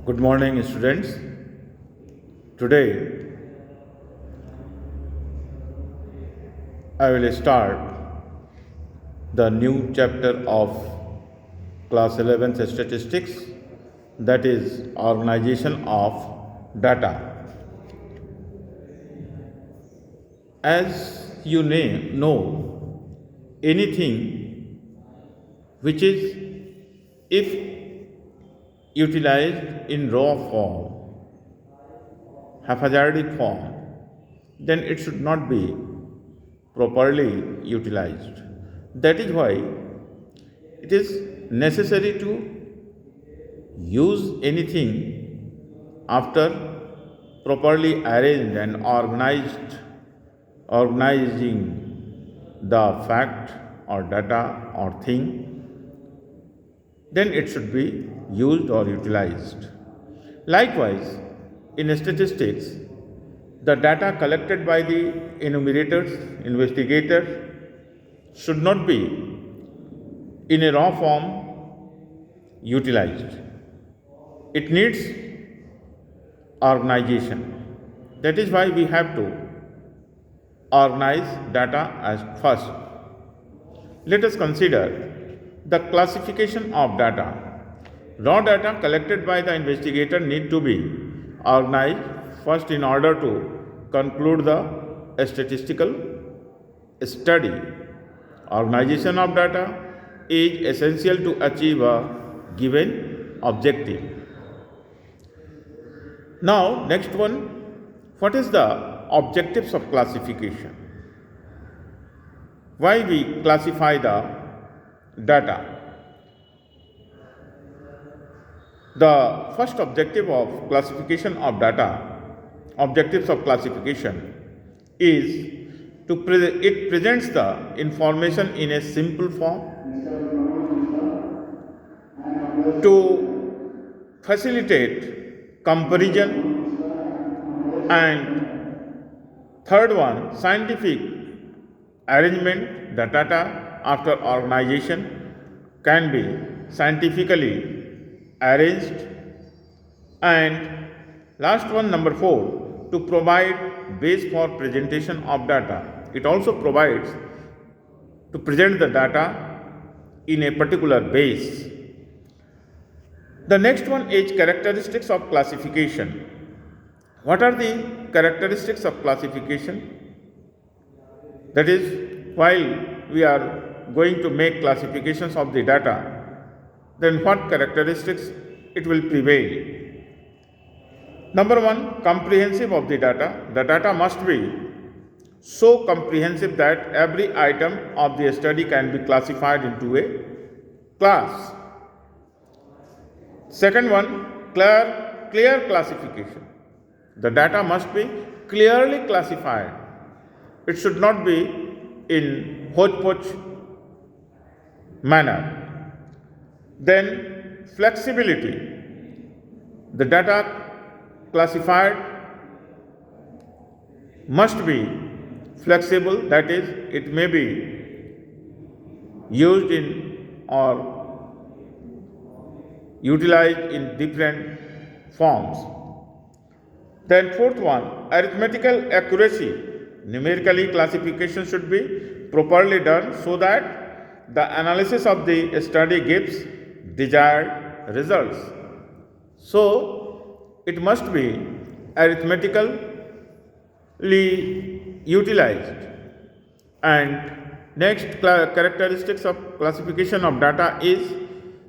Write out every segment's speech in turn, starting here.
Good morning, students. Today I will start the new chapter of class 11th statistics, that is organization of data. As you know, anything which is, if utilized in raw form, haphazard form, then it should not be properly utilized. That is why it is necessary to use anything after properly arranged and organizing the fact or data or thing, then it should be used or utilized. Likewise, in statistics, the data collected by the enumerators, investigators, should not be in a raw form utilized. It needs organization. That is why we have to organize data as first. Let us consider the classification of data. Raw data collected by the investigator need to be organized first in order to conclude the statistical study. Organization of data is essential to achieve a given objective. Now, next one, what is the objectives of classification? Why we classify the data? The first objective of classification of data, objectives of classification, is to it presents the information in a simple form, to facilitate comparison, and third one, scientific arrangement. The data after organization can be scientifically arranged. And last one, number 4, to provide base for presentation of data. It also provides to present the data in a particular base. The next one is characteristics of classification. What are the characteristics of classification? That is, while we are going to make classifications of the data, then what characteristics it will prevail? Number 1, comprehensive of the data. The data must be so comprehensive that every item of the study can be classified into a class. Second one, clear classification. The data must be clearly classified. It should not be in hodgepodge manner. Then flexibility. The data classified must be flexible, that is, it may be used in or utilized in different forms. Then fourth one, arithmetical accuracy. Numerically, classification should be properly done so that the analysis of the study gives desired results. So, it must be arithmetically utilized. And next characteristics of classification of data is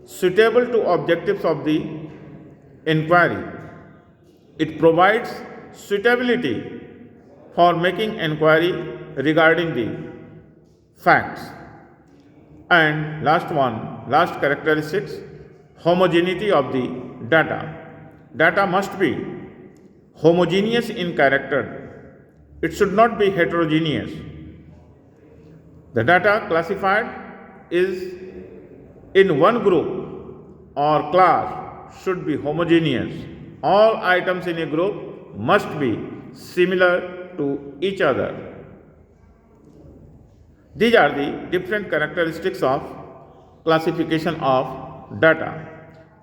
suitable to objectives of the inquiry. It provides suitability for making inquiry regarding the facts. And last characteristics, homogeneity of the data. Data must be homogeneous in character. It should not be heterogeneous. The data classified is in one group or class should be homogeneous. All items in a group must be similar to each other. These are the different characteristics of classification of data.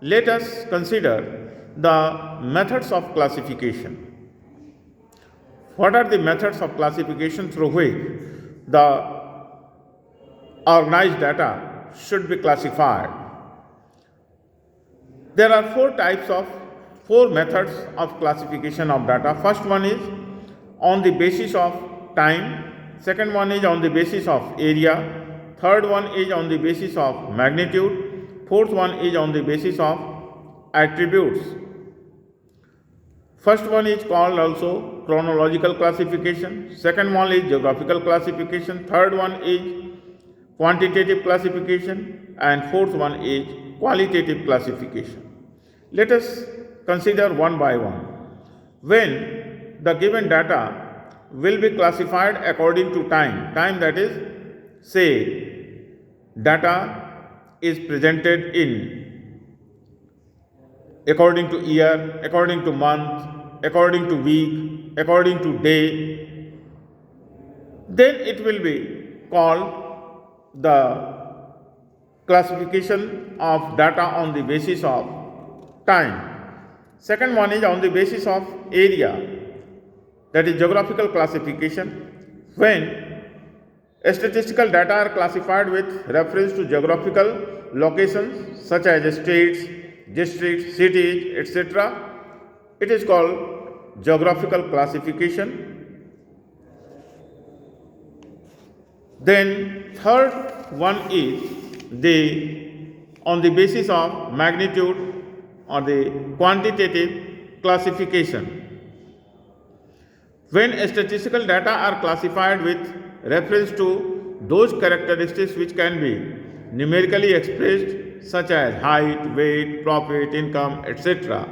Let us consider the methods of classification. What are the methods of classification through which the organized data should be classified? There are four methods of classification of data. First one is on the basis of time, second one is on the basis of area, third one is on the basis of magnitude, fourth one is on the basis of attributes. First one is called also chronological classification, second one is geographical classification, third one is quantitative classification, and fourth one is qualitative classification. Let us consider one by one. When the given data will be classified according to time, that is, say, data is presented in according to year, according to month, according to week, according to day, then it will be called the classification of data on the basis of time. Second one is on the basis of area, that is geographical classification. When statistical data are classified with reference to geographical locations such as states, districts, cities, etc., it is called geographical classification. Then third one is on the basis of magnitude or the quantitative classification. When statistical data are classified with reference to those characteristics which can be numerically expressed, such as height, weight, profit, income, etc.,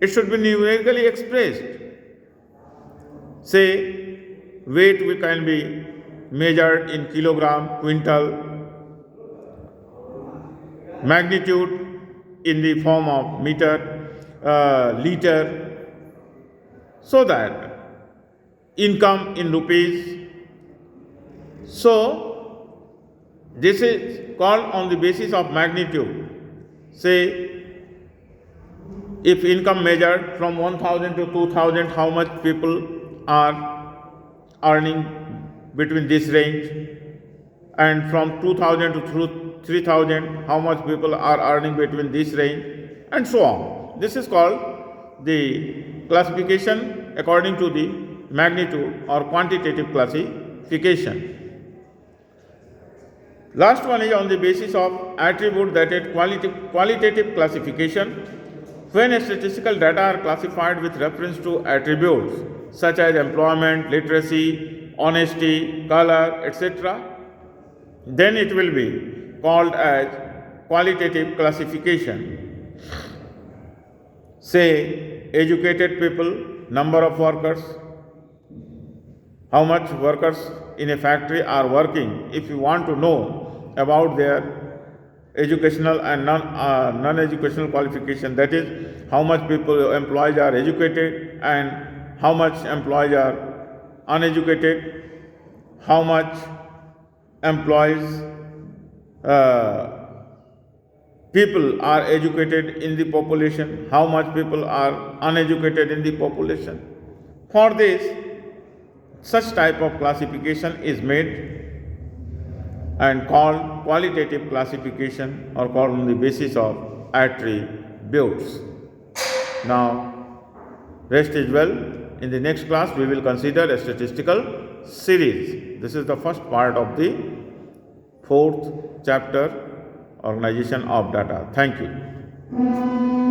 it should be numerically expressed. Say, weight can be measured in kilogram, quintal, magnitude in the form of meter, liter, so that income in rupees. So, this is called on the basis of magnitude. Say, if income measured from 1000 to 2000, how much people are earning between this range, and from 2000 to 3000, how much people are earning between this range, and so on. This is called the classification according to the magnitude or quantitative classification. Last one is on the basis of attribute, that is qualitative classification. When statistical data are classified with reference to attributes such as employment, literacy, honesty, color, etc., then it will be called as qualitative classification. Say, educated people, number of workers, how much workers in a factory are working. If you want to know about their educational and non-educational qualification, that is, how much employees are educated and how much employees are uneducated, how much employees people are educated in the population, how much people are uneducated in the population. For this, such type of classification is made and called qualitative classification, or called on the basis of attributes. Now, rest is well. In the next class, we will consider a statistical series. This is the first part of the fourth chapter, organization of data. Thank you.